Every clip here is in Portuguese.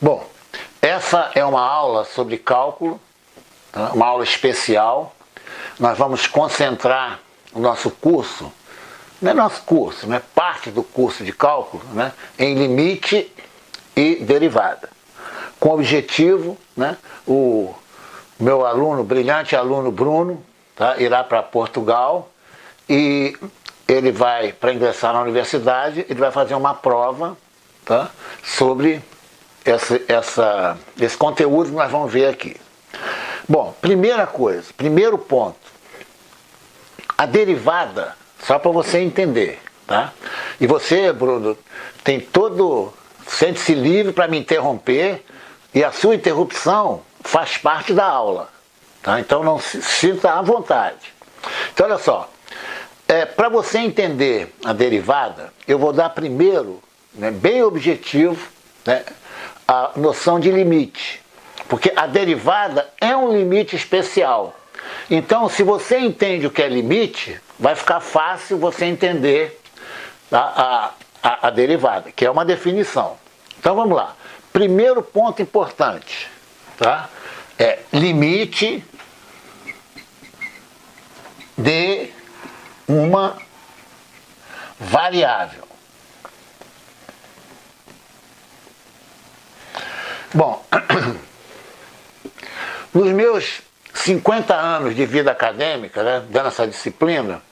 Bom, essa é uma aula sobre cálculo, tá? Uma aula especial. Nós vamos concentrar o nosso curso, não é nosso curso, não é parte do curso de cálculo, né, em limite e derivada. Com o objetivo, né, o meu aluno, brilhante aluno Bruno, tá, irá para Portugal e ele vai, para ingressar na universidade, ele vai fazer uma prova, tá, sobre esse conteúdo que nós vamos ver aqui. Bom, primeira coisa, primeiro ponto, a derivada, só para você entender, tá? E você, Bruno, tem todo, sente-se livre para me interromper e a sua interrupção faz parte da aula, tá? Então não se sinta à vontade. Então olha só, para você entender a derivada, eu vou dar primeiro, né, bem objetivo, né, a noção de limite, porque a derivada é um limite especial. Então, se você entende o que é limite, vai ficar fácil você entender a derivada, que é uma definição. Então vamos lá. Primeiro ponto importante, tá? É limite de uma variável. Bom, nos meus 50 anos de vida acadêmica, né, dando essa disciplina,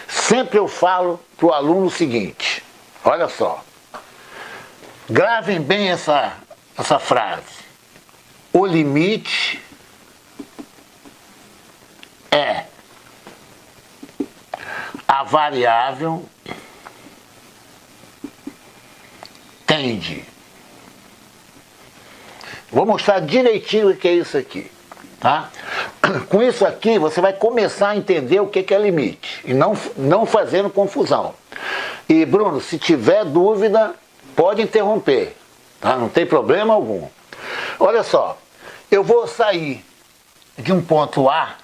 sempre eu falo para o aluno o seguinte, olha só, gravem bem essa frase, o limite é a variável tende. Vou mostrar direitinho o que é isso aqui, tá? Com isso aqui você vai começar a entender o que é limite e não fazendo confusão. E Bruno, se tiver dúvida, pode interromper, tá? Não tem problema algum. Olha só, eu vou sair de um ponto A,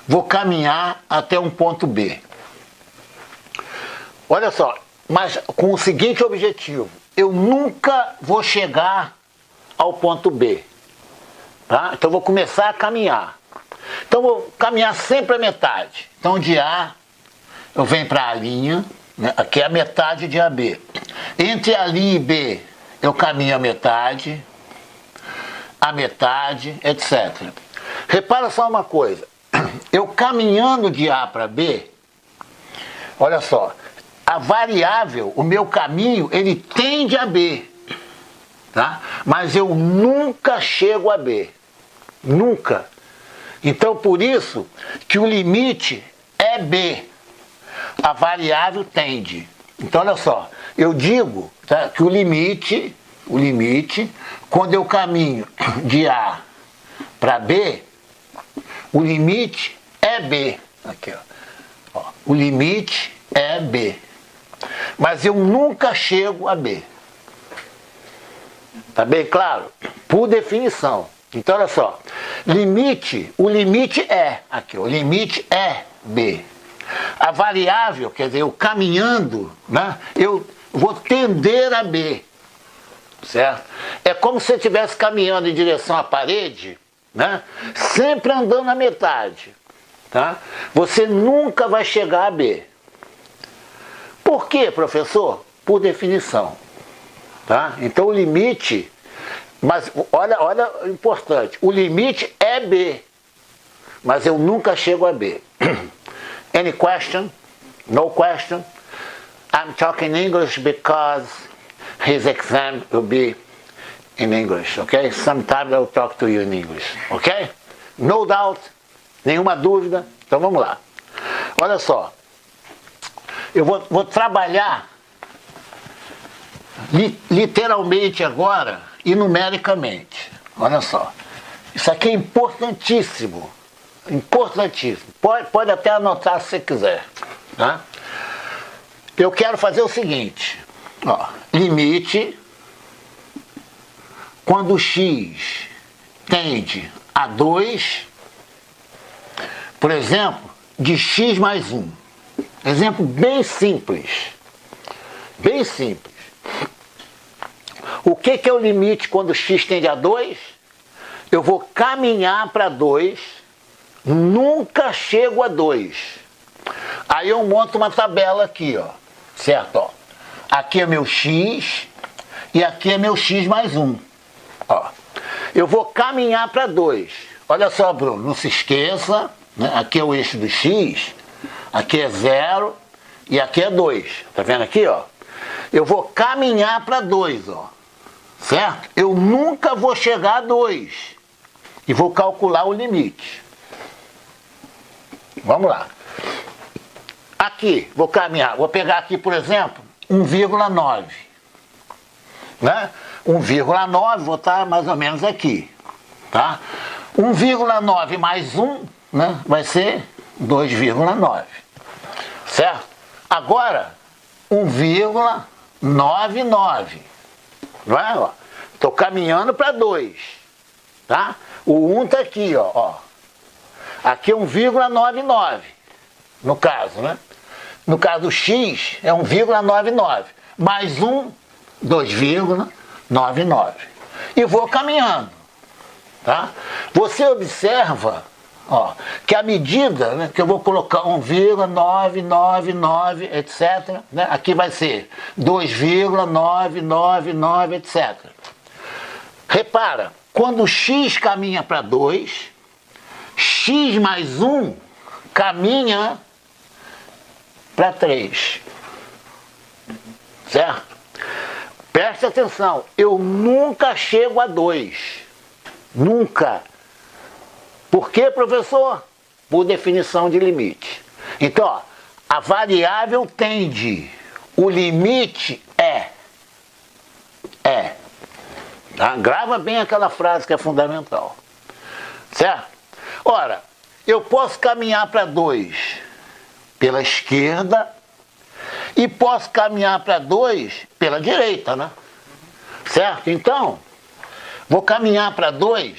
vou caminhar até um ponto B. Olha só, mas com o seguinte objetivo, eu nunca vou chegar ao ponto B, tá? Então eu vou começar a caminhar. Então eu vou caminhar sempre a metade. Então de A, eu venho para a linha, né? Aqui é a metade de AB. Entre a linha e B, eu caminho a metade, etc. Repara só uma coisa, eu caminhando de A para B, olha só, a variável, o meu caminho, ele tende a B, tá? Mas eu nunca chego a B, nunca. Então por isso que o limite é B, a variável tende. Então olha só, eu digo, tá, que o limite, quando eu caminho de A para B, o limite é B, aqui ó, o limite é B. Mas eu nunca chego a B. Tá bem claro? Por definição. Então, olha só. Limite, o limite é, aqui, o limite é B. A variável, quer dizer, eu caminhando, né, eu vou tender a B. Certo? É como se você estivesse caminhando em direção à parede, né, sempre andando na metade. Tá? Você nunca vai chegar a B. Por quê, professor? Por definição. Tá? Então o limite, mas olha o importante, o limite é B, mas eu nunca chego a B. Any question? No question? I'm talking English because his exam will be in English, okay? Sometimes I'll talk to you in English, okay? No doubt, nenhuma dúvida. Então vamos lá. Olha só. Eu vou trabalhar literalmente agora e numericamente. Olha só. Isso aqui é importantíssimo. Importantíssimo. Pode até anotar se você quiser. Tá? Eu quero fazer o seguinte. Ó, limite quando x tende a 2, por exemplo, de x mais 1. Exemplo bem simples. Bem simples. O que é o limite quando x tende a 2? Eu vou caminhar para 2, nunca chego a 2. Aí eu monto uma tabela aqui, ó, certo? Ó. Aqui é meu x e aqui é meu x mais 1. Ó. Eu vou caminhar para 2. Olha só, Bruno, não se esqueça, né? Aqui é o eixo do x, aqui é 0 e aqui é 2. Tá vendo aqui, ó? Eu vou caminhar para 2, ó. Certo? Eu nunca vou chegar a 2. E vou calcular o limite. Vamos lá. Aqui, vou caminhar. Vou pegar aqui, por exemplo, 1,9. Né? 1,9, vou estar mais ou menos aqui. Tá? 1,9 mais 1, né, vai ser 2,9. Certo? Agora, 1,99. Vai, ó. Estou caminhando para 2. Tá? O 1 está aqui, ó. Aqui é 1,99. No caso, né? No caso do x é 1,99. Mais 1, 2,99. E vou caminhando. Tá? Você observa, ó, que a medida, né, que eu vou colocar 1,999, etc. Né? Aqui vai ser 2,999, etc. Repara, quando x caminha para 2, x mais 1 caminha para 3. Certo? Preste atenção, eu nunca chego a 2. Nunca. Por quê, professor? Por definição de limite. Então, ó, a variável tende, o limite é. Tá? Grava bem aquela frase que é fundamental. Certo? Ora, eu posso caminhar para 2 pela esquerda e posso caminhar para 2 pela direita, né? Certo? Então, vou caminhar para 2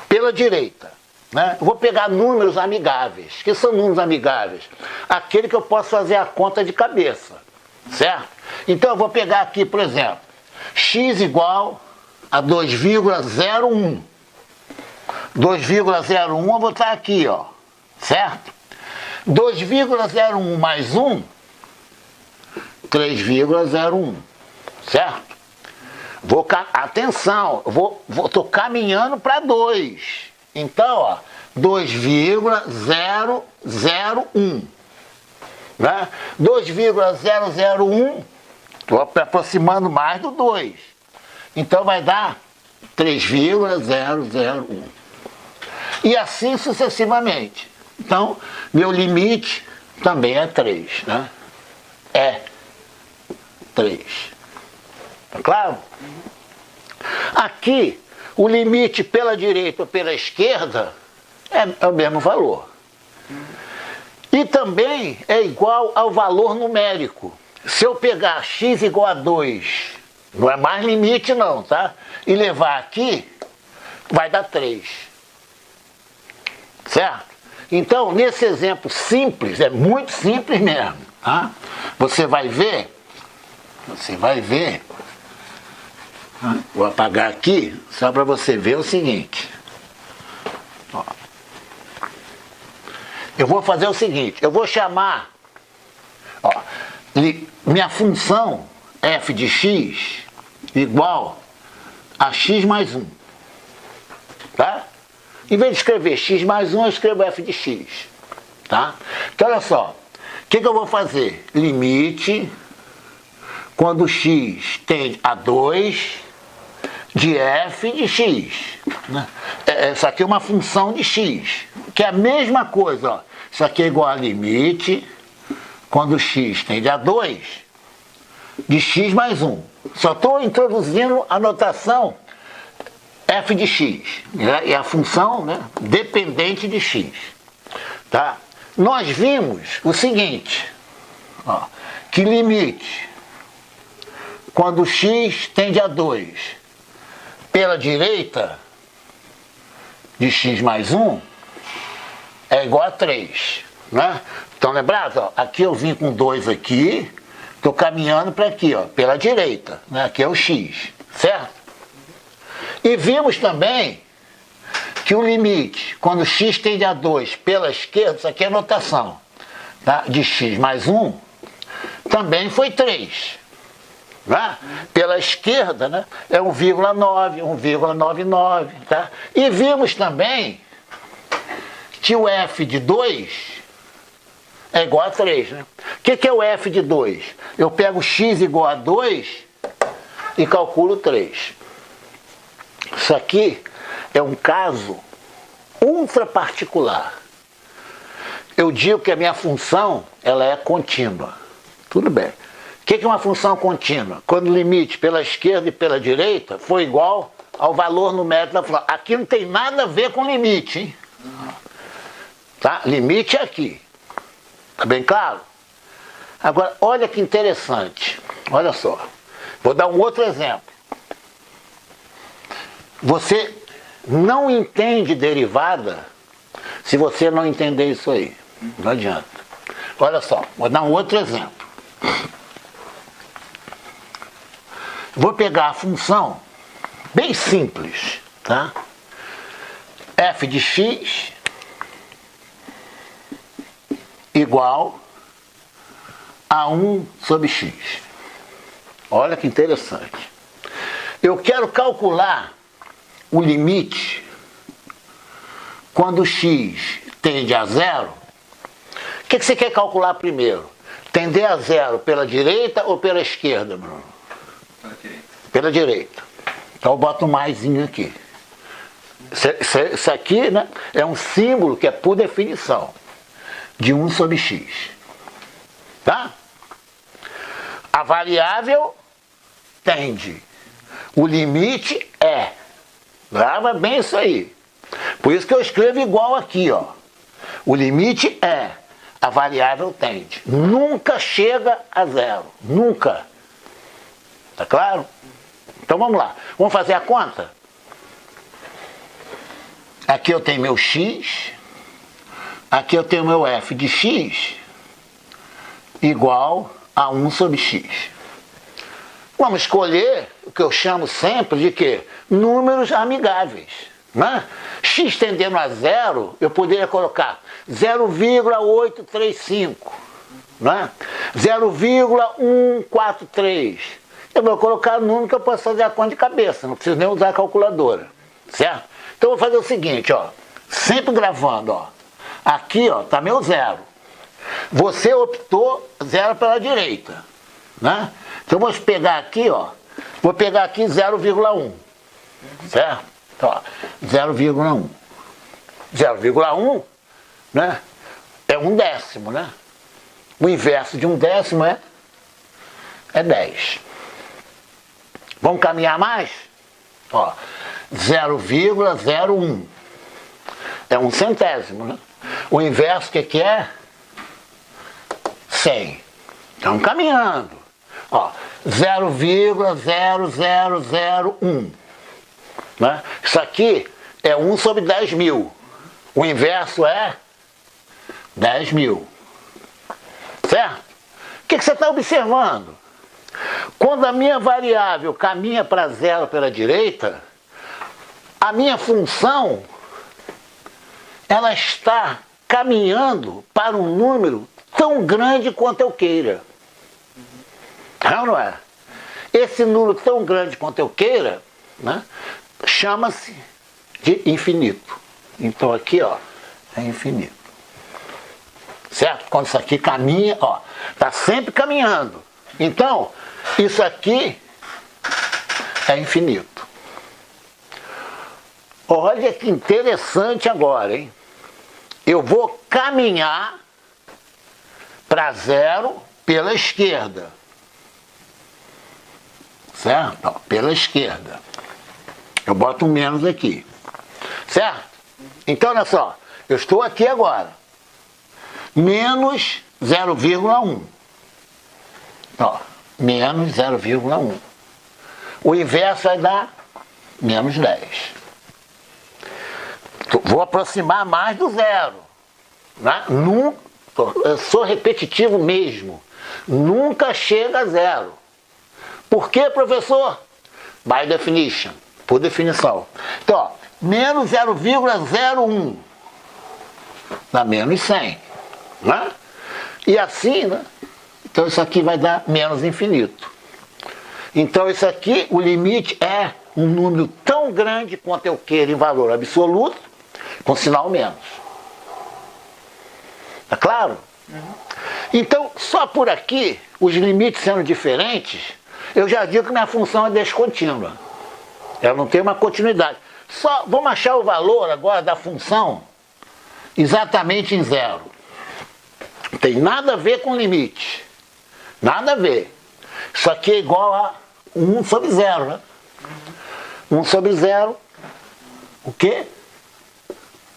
pela direita. Né? Eu vou pegar números amigáveis. O que são números amigáveis? Aquele que eu posso fazer a conta de cabeça. Certo? Então eu vou pegar aqui, por exemplo, x igual a 2,01. 2,01 eu vou estar aqui, ó. Certo? 2,01 mais 1, 3,01. Certo? Atenção, estou caminhando para 2. Então, ó, 2,001. Né? 2,001, estou aproximando mais do 2. Então vai dar 3,001. E assim sucessivamente. Então, meu limite também é 3. Né? É 3. Tá claro? Aqui, o limite pela direita ou pela esquerda é o mesmo valor. E também é igual ao valor numérico. Se eu pegar x igual a 2, não é mais limite não, tá? E levar aqui, vai dar 3. Certo? Então, nesse exemplo simples, é muito simples mesmo, tá? Você vai ver, vou apagar aqui, só para você ver o seguinte. Ó. Eu vou fazer o seguinte, eu vou chamar, ó, minha função f de x igual a x mais 1. Tá? Em vez de escrever x mais 1, eu escrevo f de x. Tá? Então, olha só, o que eu vou fazer? Limite, quando x tende a 2, de f de x. Né? Isso aqui é uma função de x, que é a mesma coisa. Ó. Isso aqui é igual a limite, quando x tende a 2, de x mais 1. Só estou introduzindo a notação f de x. É a função, né, dependente de x. Tá? Nós vimos o seguinte, ó, que limite, quando x tende a 2, pela direita de x mais 1 é igual a 3. Né? Então, lembrado? Ó, aqui eu vim com 2 aqui, Estou caminhando para aqui, ó, pela direita, né? Aqui é o x, certo? E vimos também que o limite, quando x tende a 2 pela esquerda, isso aqui é notação, tá? De x mais 1, também foi 3. Né? Pela esquerda, né? É 1,9, 1,99, tá? E vimos também que o f de 2 é igual a 3, né? O que é o f de 2? Eu pego x igual a 2 e calculo 3. Isso aqui é um caso ultra particular. Eu digo que a minha função, ela é contínua. Tudo bem. O que é uma função contínua? Quando o limite pela esquerda e pela direita for igual ao valor numérico da função. Aqui não tem nada a ver com limite, hein? Tá? Limite é aqui. Tá bem claro? Agora, olha que interessante. Olha só. Vou dar um outro exemplo. Você não entende derivada se você não entender isso aí. Não adianta. Olha só, vou dar um outro exemplo. Vou pegar a função bem simples, tá? F de x igual a 1 sobre x. Olha que interessante. Eu quero calcular o limite quando x tende a 0. O que você quer calcular primeiro? Tender a 0 pela direita ou pela esquerda, Bruno? Pela direita. Então eu boto um maisinho aqui. Isso aqui, né, é um símbolo que é por definição de 1 sobre x. Tá? A variável tende. O limite é. Grava bem isso aí. Por isso que eu escrevo igual aqui, ó. O limite é. A variável tende. Nunca chega a 0. Nunca. Tá claro? Então vamos lá. Vamos fazer a conta? Aqui eu tenho meu x. Aqui eu tenho meu f de x igual a 1 sobre x. Vamos escolher o que eu chamo sempre de quê? Números amigáveis. Né? X tendendo a 0, eu poderia colocar 0,835, né? 0,143. Eu vou colocar o número que eu posso fazer a conta de cabeça, não preciso nem usar a calculadora, certo? Então eu vou fazer o seguinte, ó, sempre gravando, ó. Aqui, ó, tá meu 0. Você optou 0 pela direita, né? Então eu vou pegar aqui, ó, vou pegar aqui 0,1, certo? Então, ó, 0,1. 0,1, né? É 1/10, né? O inverso de 1/10 é 10. Vamos caminhar mais? Ó, 0,01. É 1 centésimo, né? O inverso que é? 100. Estamos caminhando. Ó, 0,0001. Né? Isso aqui é 1 sobre 10 mil. O inverso é 10 mil. Certo? O que você está observando? Quando a minha variável caminha para 0 pela direita, a minha função ela está caminhando para um número tão grande quanto eu queira. É ou não é? Esse número tão grande quanto eu queira, né, chama-se de infinito. Então aqui, ó, é infinito. Certo? Quando isso aqui caminha, ó, está sempre caminhando. Então, isso aqui é infinito. Olha que interessante agora, hein? Eu vou caminhar para 0 pela esquerda. Certo? Ó, pela esquerda. Eu boto um menos aqui. Certo? Então, olha só. Eu estou aqui agora. Menos 0,1. Ó, menos 0,1. O inverso vai dar menos 10. Vou aproximar mais do 0. Né? Eu sou repetitivo mesmo. nunca chega a zero. Por quê, professor? By definition, por definição. Então, ó, menos 0,01 dá menos 100, né? E assim, né? Então isso aqui vai dar menos infinito. Então isso aqui, o limite é um número tão grande quanto eu queira em valor absoluto, com sinal menos. Tá claro? Então, só por aqui, os limites sendo diferentes, eu já digo que minha função é descontínua. Ela não tem uma continuidade. Só vamos achar o valor agora da função exatamente em zero. Não tem nada a ver com limite. Nada a ver. Isso aqui é igual a 1 sobre 0, né? 1 sobre 0, o quê?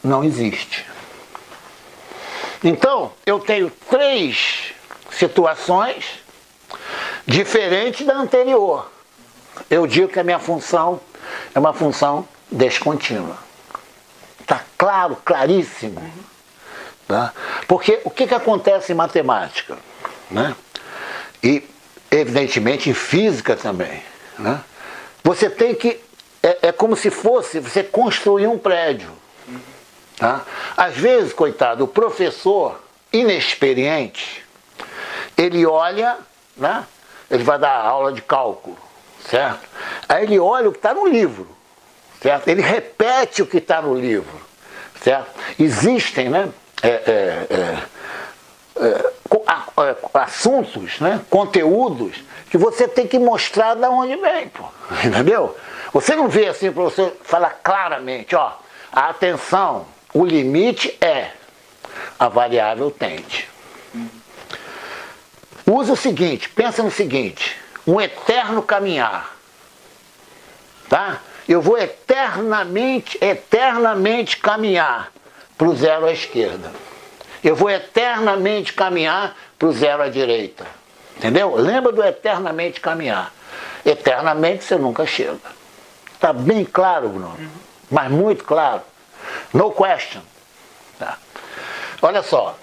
Não existe. Então, eu tenho 3 situações diferentes da anterior. Eu digo que a minha função é uma função descontínua. Está claro, claríssimo. Tá? Porque o que acontece em matemática? Né? E, evidentemente, em física também. Né? Você tem que... É como se fosse você construir um prédio. Tá? Às vezes, coitado, o professor inexperiente, ele olha, né? Ele vai dar aula de cálculo, certo? Aí ele olha o que está no livro, certo? Ele repete o que está no livro, certo? Existem, né? Assuntos, né? Conteúdos que você tem que mostrar de onde vem, pô. Entendeu? Você não vê assim para você falar claramente, ó, atenção, o limite é a variável tende. Usa o seguinte, pensa no seguinte, um eterno caminhar, tá? Eu vou eternamente caminhar para o zero à esquerda. Eu vou eternamente caminhar para o zero à direita. Entendeu? Lembra do eternamente caminhar. Eternamente você nunca chega. Está bem claro, Bruno? Mas muito claro. No question. Tá. Olha só.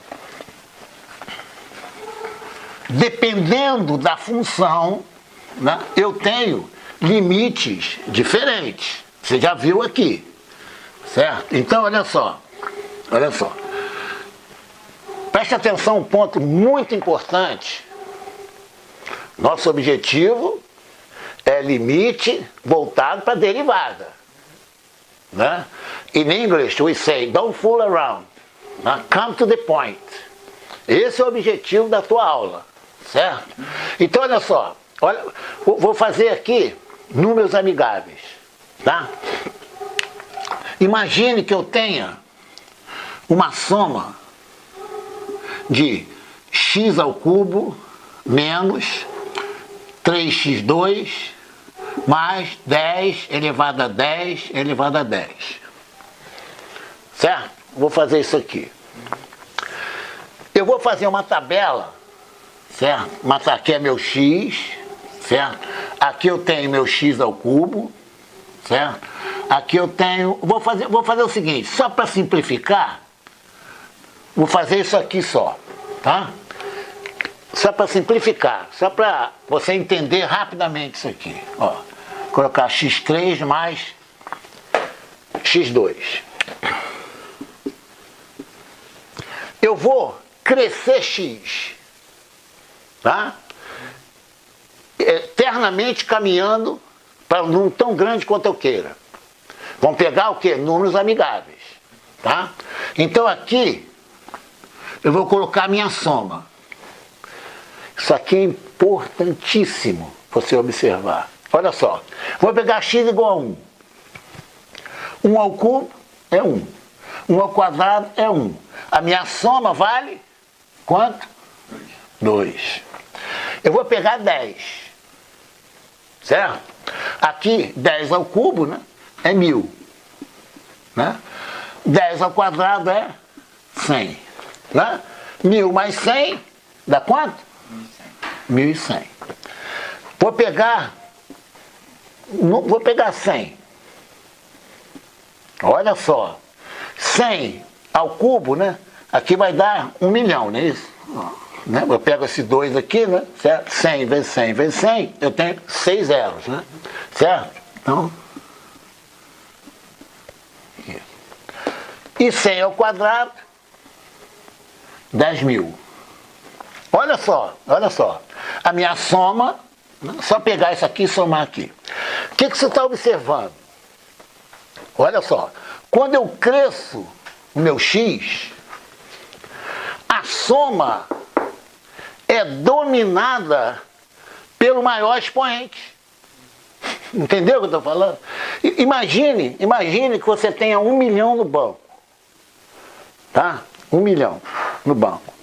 Dependendo da função, né, eu tenho limites diferentes. Você já viu aqui. Certo? Então, olha só. Olha só. Preste atenção, um ponto muito importante. Nosso objetivo é limite voltado para derivada. Né? In English, we say, don't fool around. Né? Come to the point. Esse é o objetivo da tua aula. Certo? Então, olha só. Olha, vou fazer aqui números amigáveis. Tá? Imagine que eu tenha uma soma de x ao cubo menos 3x2 mais 10 elevado a 10 elevado a 10. Certo? Vou fazer isso aqui. Eu vou fazer uma tabela, certo? Mas aqui é meu x, certo? Aqui eu tenho meu x ao cubo, certo? Aqui eu tenho... Vou fazer o seguinte, só para simplificar, vou fazer isso aqui só, tá? Só para simplificar, só para você entender rapidamente isso aqui. Ó, colocar x3 mais x2. Eu vou crescer x, tá? Eternamente caminhando para um número tão grande quanto eu queira. Vamos pegar o quê? Números amigáveis, tá? Então aqui eu vou colocar a minha soma. Isso aqui é importantíssimo você observar. Olha só, vou pegar x igual a 1. 1 ao cubo é 1. 1 ao quadrado é 1. A minha soma vale quanto? 2. Eu vou pegar 10. Certo? Aqui, 10 ao cubo, né, é 1000. Né? 10 ao quadrado é 100. Né? 1000 mais 100 dá quanto? 1100. Vou pegar 100. Olha só. 100 ao cubo, né? Aqui vai dar 1 milhão, não é isso? né? Eu pego esse 2 aqui, né? Certo? 100 vezes 100 vezes 100, eu tenho 6 zeros, né? Certo? Então, e 100 ao quadrado, 10.000. Olha só, olha só. A minha soma, né? Só pegar isso aqui e somar aqui. O que você está observando? Olha só. Quando eu cresço o meu x, a soma é dominada pelo maior expoente. Entendeu o que eu estou falando? Imagine que você tenha 1 milhão no banco. Tá? 1 milhão no banco.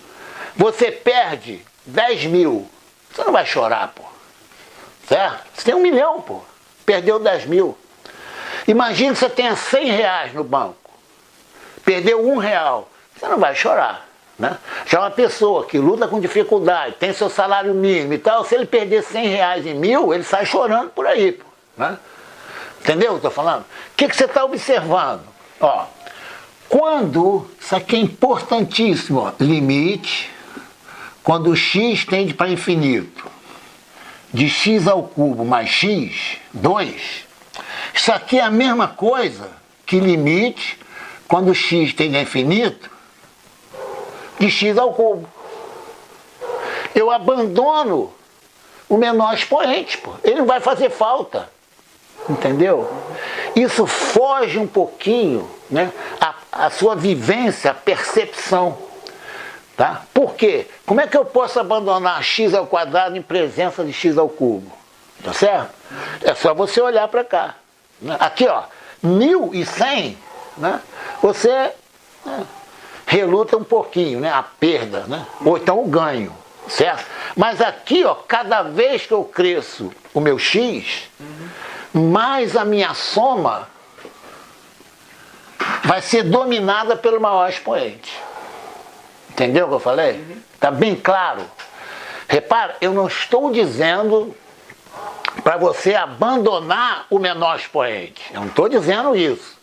Você perde 10.000. Você não vai chorar, pô. Certo? Você tem 1 milhão, pô. Perdeu 10.000. Imagine que você tenha 100 reais no banco. Perdeu R$1. Você não vai chorar. Né? Já uma pessoa que luta com dificuldade, tem seu salário mínimo e tal, se ele perder 100 reais em 1.000, ele sai chorando por aí. Pô, né? Entendeu o que eu estou falando? O que você está observando? Ó, quando, isso aqui é importantíssimo, ó, limite, quando x tende para infinito, de x ao cubo mais x, 2, isso aqui é a mesma coisa que limite, quando x tende a infinito, de x ao cubo. Eu abandono o menor expoente, pô. Ele não vai fazer falta. Entendeu? Isso foge um pouquinho, né, a sua vivência, a percepção. Tá? Por quê? Como é que eu posso abandonar x ao quadrado em presença de x ao cubo? Tá certo? É só você olhar para cá. Né? Aqui, ó, 1.100, né, você... né, reluta um pouquinho, né? A perda, né? Ou então o ganho, certo? Mas aqui, ó, cada vez que eu cresço o meu x, mais a minha soma vai ser dominada pelo maior expoente. Entendeu o que eu falei? Tá bem claro? Repara, eu não estou dizendo para você abandonar o menor expoente. Eu não estou dizendo isso.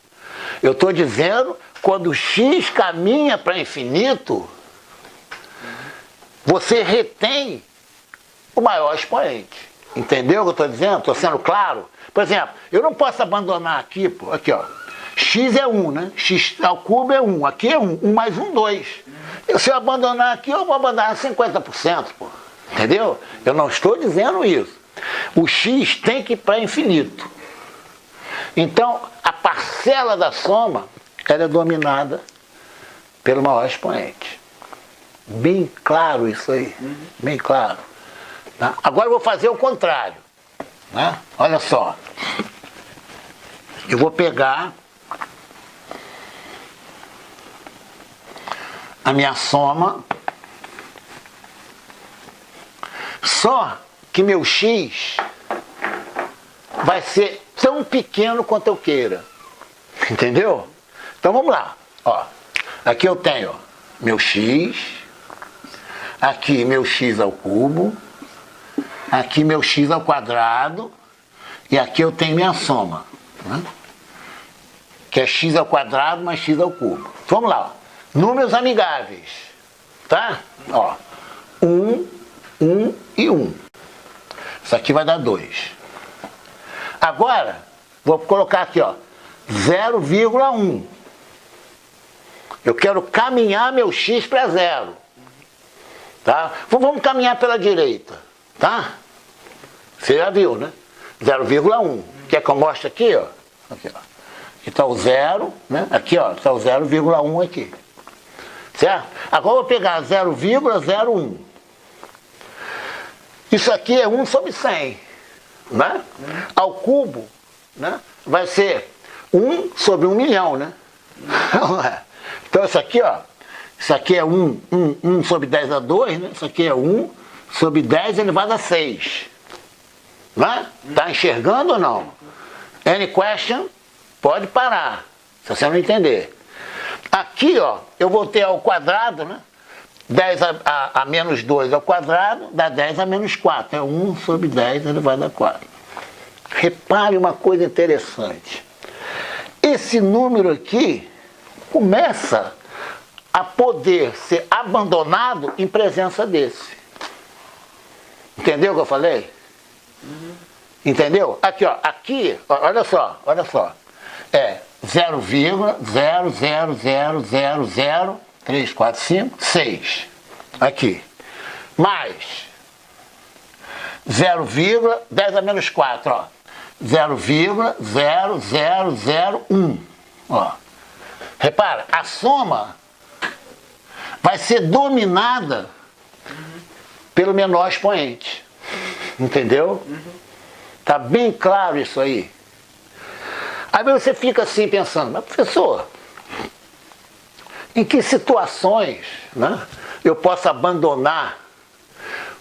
Eu estou dizendo, quando x caminha para infinito, você retém o maior expoente. Entendeu o que eu estou dizendo? Estou sendo claro? Por exemplo, eu não posso abandonar aqui, pô, aqui, ó. X é 1, né? X ao cubo é 1. Aqui é 1. 1 mais 1, 2. E se eu abandonar aqui, eu vou abandonar 50%, pô. Entendeu? Eu não estou dizendo isso. O x tem que ir para infinito. Então, a parcela da soma, ela é dominada pelo maior expoente. Bem claro isso aí. Bem claro. Tá? Agora eu vou fazer o contrário. Né? Olha só. Eu vou pegar a minha soma, só que meu x vai ser tão pequeno quanto eu queira. Entendeu? Então vamos lá. Ó, aqui eu tenho meu x, aqui meu x ao cubo, aqui meu x ao quadrado, e aqui eu tenho minha soma, né? Que é x ao quadrado mais x ao cubo. Vamos lá. Ó. Números amigáveis. Tá? Ó, 1, 1 e 1. Isso aqui vai dar 2. Agora, vou colocar aqui, ó, 0,1. Eu quero caminhar meu x para 0. Tá? Vamos caminhar pela direita. Tá? Você já viu, né? 0,1. Quer que eu mostre aqui, ó? Aqui, ó. Aqui está o 0, né? Aqui, ó, está o 0,1 aqui. Certo? Agora eu vou pegar 0,01. Isso aqui é 1 sobre 100. Né? Ao cubo, né? Vai ser 1 sobre 1 milhão, né? Então isso aqui, ó, isso aqui é 1 sobre 10 a 2, né? Isso aqui é 1 sobre 10 elevado a 6. Né? Tá enxergando ou não? Any question? Pode parar, se você não entender. Aqui, ó, eu vou ter ao quadrado, né? 10 a menos 2 ao quadrado dá 10 a menos 4. É 1 sobre 10 elevado a 4. Repare uma coisa interessante. Esse número aqui começa a poder ser abandonado em presença desse. Entendeu o que eu falei? Entendeu? Aqui, ó, aqui, olha só. É 0,000000345,6. Aqui. Mais 0,10 a menos 4, ó. 0,0001. Ó. Repara, a soma vai ser dominada pelo menor expoente. Entendeu? Tá bem claro isso aí. Aí você fica assim pensando, mas professor, em que situações, né, eu posso abandonar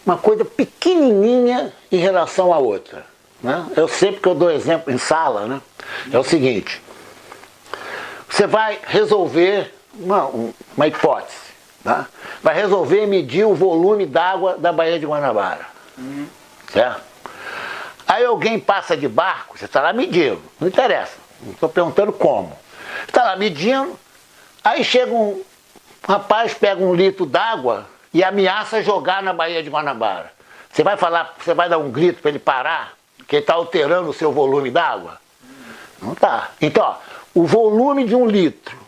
uma coisa pequenininha em relação à outra? Né? Eu sempre que eu dou exemplo em sala, né, é o seguinte: você vai resolver uma hipótese, tá? Vai resolver medir o volume d'água da Baía de Guanabara, certo? Aí alguém passa de barco, você está lá medindo, não interessa, não estou perguntando como. Está lá medindo, aí chega um rapaz, pega 1 litro d'água e ameaça jogar na Baía de Guanabara. Você vai falar, você vai dar um grito para ele parar, que ele está alterando o seu volume d'água? Não está. Então, ó, o volume de 1 litro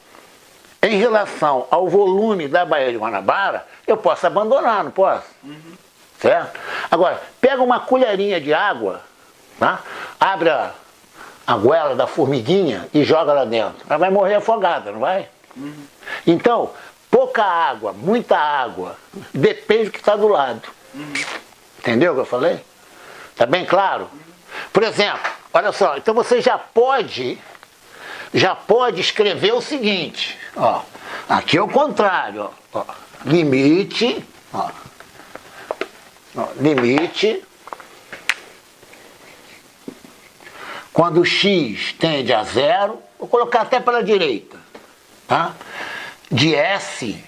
em relação ao volume da Baía de Guanabara, eu posso abandonar, não posso? Certo? Agora, pega uma colherinha de água, tá? Abre a goela da formiguinha e joga lá dentro. Ela vai morrer afogada, não vai? Então, pouca água, muita água, depende do que está do lado. Entendeu o que eu falei? Está bem claro? Por exemplo, olha só, então você já pode escrever o seguinte, ó, aqui é o contrário, ó, limite, ó, limite, quando x tende a 0, vou colocar até pela direita, tá? De S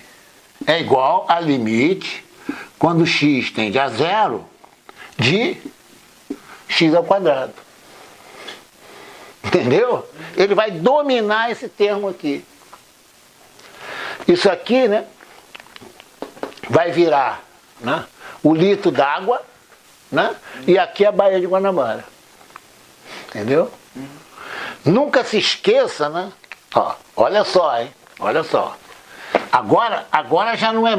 é igual a limite, quando x tende a 0, de x ao quadrado. Entendeu? Ele vai dominar esse termo aqui. Isso aqui, né, vai virar, né, o litro d'água, né, e aqui a Baía de Guanabara. Entendeu? Nunca se esqueça, né? Ó, olha só, hein? Olha só. Agora já não é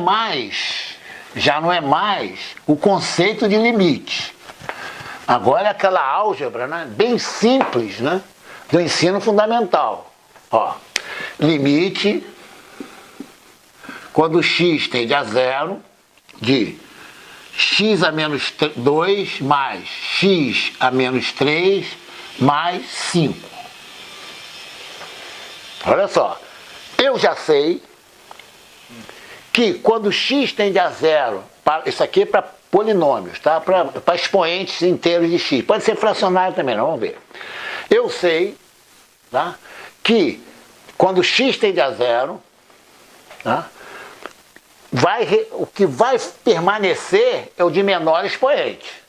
mais o conceito de limite. Agora é aquela álgebra, né, bem simples, né, do ensino fundamental. Ó, limite quando x tende a 0 de x a menos 2 mais x a menos 3 mais 5. Olha só, eu já sei que quando x tende a 0, isso aqui é para polinômios, tá? Para expoentes inteiros de x. Pode ser fracionário também, não, vamos ver. Eu sei, tá, que quando x tende a 0, tá, o que vai permanecer é o de menor expoente.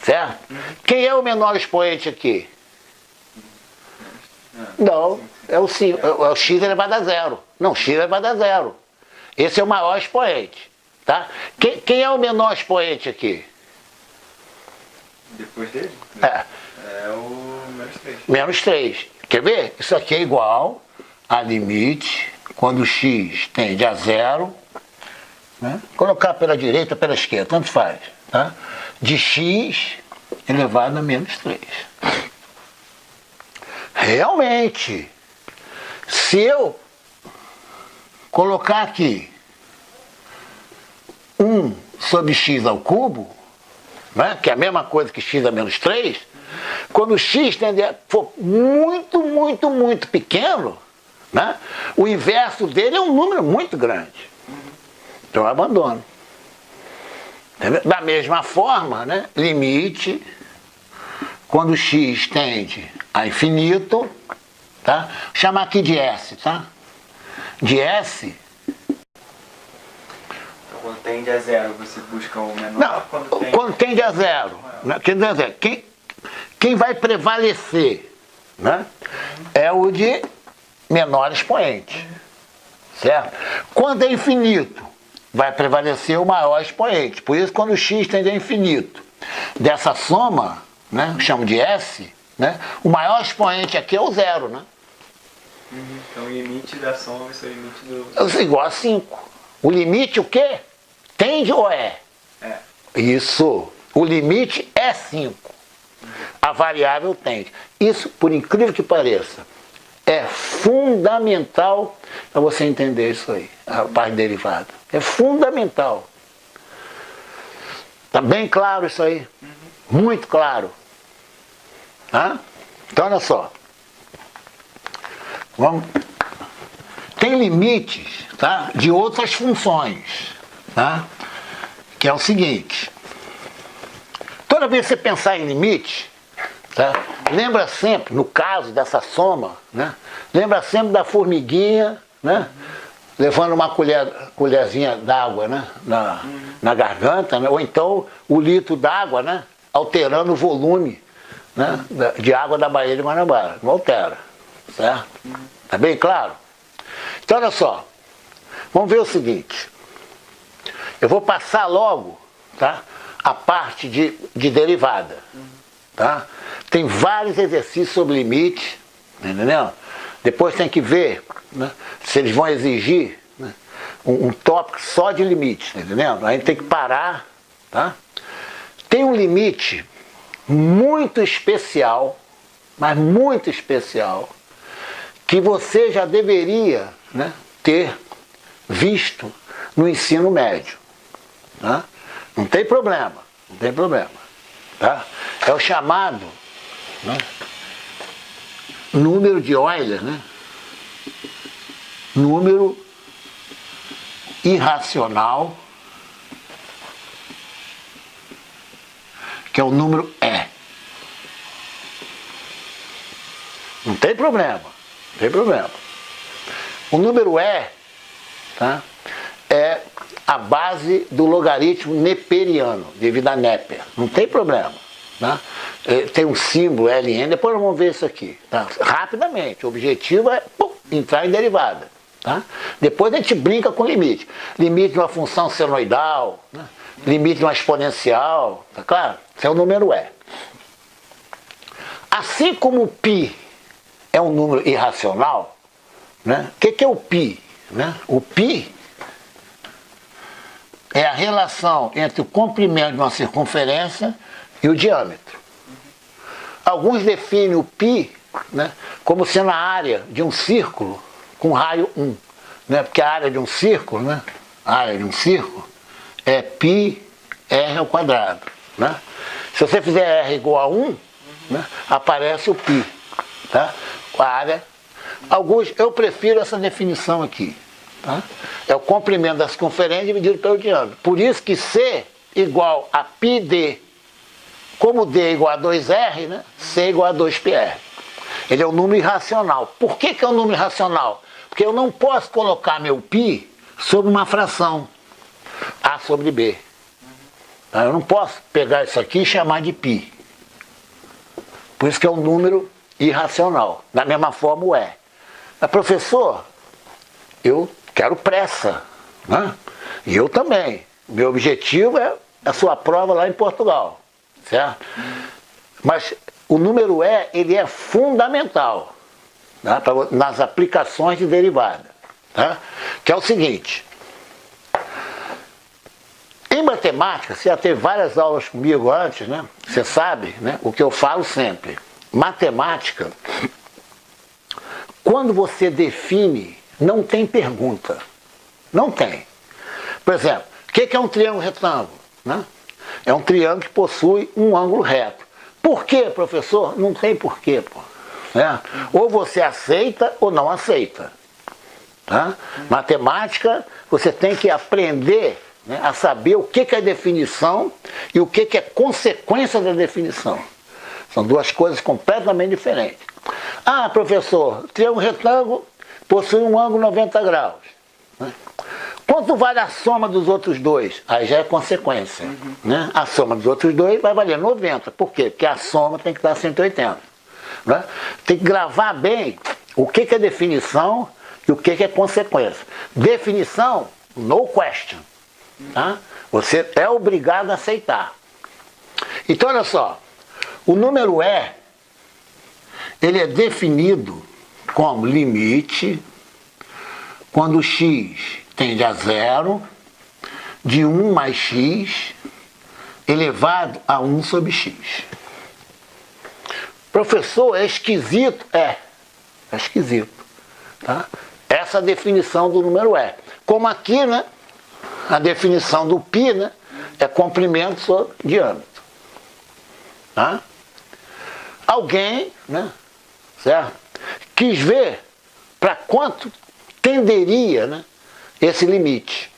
Certo? Quem é o menor expoente aqui? Não, é o x elevado a 0. Não, x elevado a 0. Esse é o maior expoente. Tá? Quem é o menor expoente aqui? Depois dele? É o menos 3. Menos 3. Quer ver? Isso aqui é igual a limite quando x tende a 0, né? Colocar pela direita ou pela esquerda, tanto faz, tá? De x elevado a menos 3. Realmente, se eu colocar aqui 1 sobre x ao cubo, né, que é a mesma coisa que x a menos 3, quando x for muito pequeno, né, o inverso dele é um número muito grande. Então eu abandono. Entendeu? Da mesma forma, né, limite, quando x tende a infinito, tá? Vou chamar aqui de S, tá? De S. Quando tende a 0, você busca o menor? Não, quando tende a 0. Né? Quem vai prevalecer, né, é o de menor expoente. certo? Quando é infinito, vai prevalecer o maior expoente. Por isso, quando o x tende a infinito, dessa soma, né, eu chamo de S, né, o maior expoente aqui é o zero, né? Então o limite da soma vai ser o limite do... Igual a 5. O limite o quê? Tende ou é? É. Isso. O limite é 5. A variável tende. Isso, por incrível que pareça, é fundamental para você entender isso aí, a parte derivada. É fundamental. Está bem claro isso aí? Muito claro. Tá? Então, olha só. Vamos. Tem limites, tá, de outras funções, tá? Que é o seguinte. Toda vez que você pensar em limite, tá, lembra sempre, no caso dessa soma, né, lembra sempre da formiguinha, né, levando uma colherzinha d'água, né, na garganta, né, ou então o litro d'água, né, alterando o volume, né, de água da Baía de Guanabara. Não altera, certo? Tá bem claro? Então, olha só, vamos ver o seguinte. Eu vou passar logo, tá, a parte de derivada. Tá? Tem vários exercícios sobre limite, entendeu? Depois tem que ver, né, se eles vão exigir, né, um tópico só de limite, entendeu? A gente tem que parar. Tá? Tem um limite muito especial, mas muito especial, que você já deveria, né, ter visto no ensino médio. Tá? Não tem problema, não tem problema. Tá? É o chamado, né, número de Euler, né, número irracional, que é o número E. Não tem problema, não tem problema. O número E, tá, é a base do logaritmo neperiano, devido a Néper. Não tem problema. Tá? Tem um símbolo LN, depois nós vamos ver isso aqui. Tá? Rapidamente, o objetivo é entrar em derivada. Tá? Depois a gente brinca com limite. Limite de uma função senoidal, né? Limite de uma exponencial, tá claro? Esse é o número E. Assim como o π é um número irracional, né? O que é o π? Né? O π é a relação entre o comprimento de uma circunferência e o diâmetro. Alguns definem o π, né, como sendo a área de um círculo com raio 1. Né? Porque a área de um círculo, né, a área de um círculo é πr ao quadrado. Né? Se você fizer r igual a 1, né, aparece o π. Tá? A área. Eu prefiro essa definição aqui. Tá? É o comprimento da circunferência dividido pelo diâmetro. Por isso que C igual a πd, como D é igual a 2R, né? C é igual a 2πr. Ele é um número irracional. Por que é um número irracional? Porque eu não posso colocar meu π sobre uma fração, A sobre B. Tá? Eu não posso pegar isso aqui e chamar de π. Por isso que é um número irracional. Da mesma forma o E. Mas, professor, eu quero pressa, né? E eu também. Meu objetivo é a sua prova lá em Portugal, certo? Mas o número E, ele é fundamental, tá? Nas aplicações de derivada, tá? Que é o seguinte. Em matemática, você já teve várias aulas comigo antes, né? Você sabe, né, o que eu falo sempre. Matemática, quando você define, não tem pergunta. Não tem. Por exemplo, o que é um triângulo retângulo? Né? É um triângulo que possui um ângulo reto. Por quê, professor? Não tem porquê, pô. Né? Ou você aceita ou não aceita. Tá? Matemática, você tem que aprender, né, a saber o que é definição e o que é consequência da definição. São duas coisas completamente diferentes. Ah, professor, triângulo retângulo possui um ângulo 90 graus. Né? Quanto vale a soma dos outros dois? Aí já é consequência. Né? A soma dos outros dois vai valer 90. Por quê? Porque a soma tem que dar 180. Né? Tem que gravar bem o que é definição e o que é consequência. Definição, no question. Tá? Você é obrigado a aceitar. Então, olha só, o número E, ele é definido como limite quando x tende a zero, de 1 mais x elevado a 1 sobre x. Professor, é esquisito? É esquisito. Tá? Essa é a definição do número E. Como aqui, né, a definição do π, né, é comprimento sobre diâmetro. Tá? Alguém, né, certo, quis ver para quanto tenderia, né, esse limite.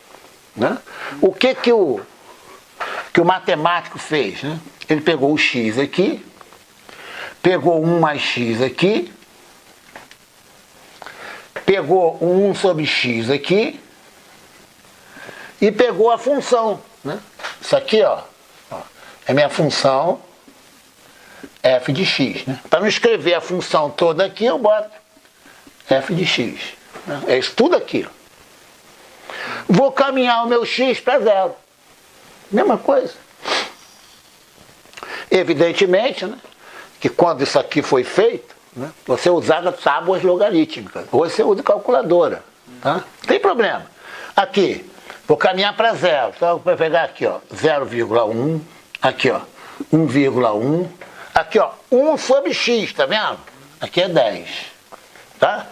Né? O que o matemático fez? Né? Ele pegou o x aqui, pegou 1 mais x aqui, pegou o 1 sobre x aqui e pegou a função. Né? Isso aqui, ó, é minha função f de x. Né? Para não escrever a função toda aqui, eu boto f de x. Né? É isso tudo aqui. Ó. Vou caminhar o meu x para zero. Mesma coisa. Evidentemente, né, que quando isso aqui foi feito, né, você usava tábuas logarítmicas. Hoje você usa calculadora. Tá? Não tem problema. Aqui, vou caminhar para zero. Então, vou pegar aqui, ó, 0,1. Aqui, ó, 1,1. Aqui, ó, 1 sobre x, tá vendo? Aqui é 10. Tá?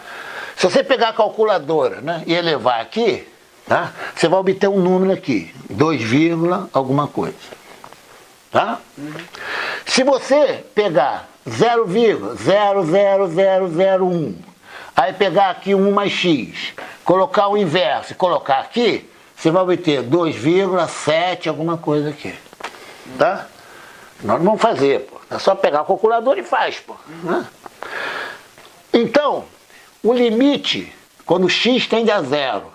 Se você pegar a calculadora, né, e elevar aqui, tá, você vai obter um número aqui, 2, alguma coisa. Tá? Se você pegar 0,00001, aí pegar aqui 1 mais x, colocar o inverso e colocar aqui, você vai obter 2,7 alguma coisa aqui. Tá? Nós não vamos fazer, pô. É só pegar a calculadora e faz, pô. Né? Então, o limite, quando x tende a zero,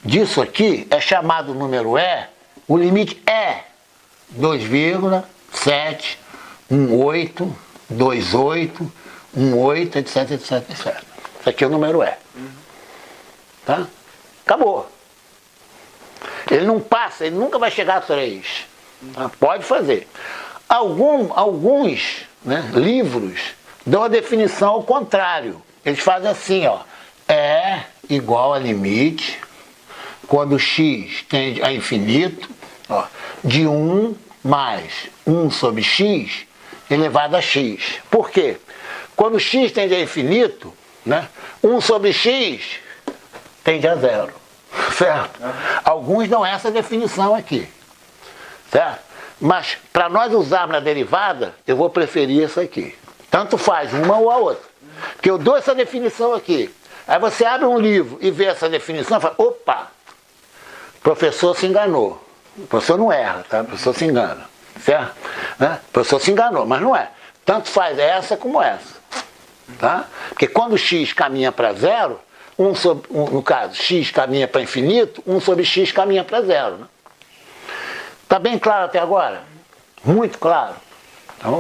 disso aqui é chamado número E, o limite é 2,718, 28, 18, etc, etc, etc. Isso aqui é o número E. Tá? Acabou. Ele não passa, ele nunca vai chegar a 3. Tá? Pode fazer. Alguns, né, livros dão a definição ao contrário. Eles fazem assim, ó. É igual a limite quando x tende a infinito, ó, de 1 mais 1 sobre x elevado a x. Por quê? Quando x tende a infinito, né, 1 sobre x tende a zero. Certo? Alguns dão essa definição aqui. Certo? Mas para nós usarmos na derivada, eu vou preferir essa aqui. Tanto faz uma ou a outra. Porque eu dou essa definição aqui. Aí você abre um livro e vê essa definição e fala, opa, o professor se enganou. O professor não erra, tá? O professor se engana. Certo? Né? O professor se enganou, mas não é. Tanto faz essa como essa. Tá? Porque quando x caminha para zero, no caso, x caminha para infinito, 1 sobre x caminha para zero. Né? Tá bem claro até agora? Muito claro. Então, vamos lá.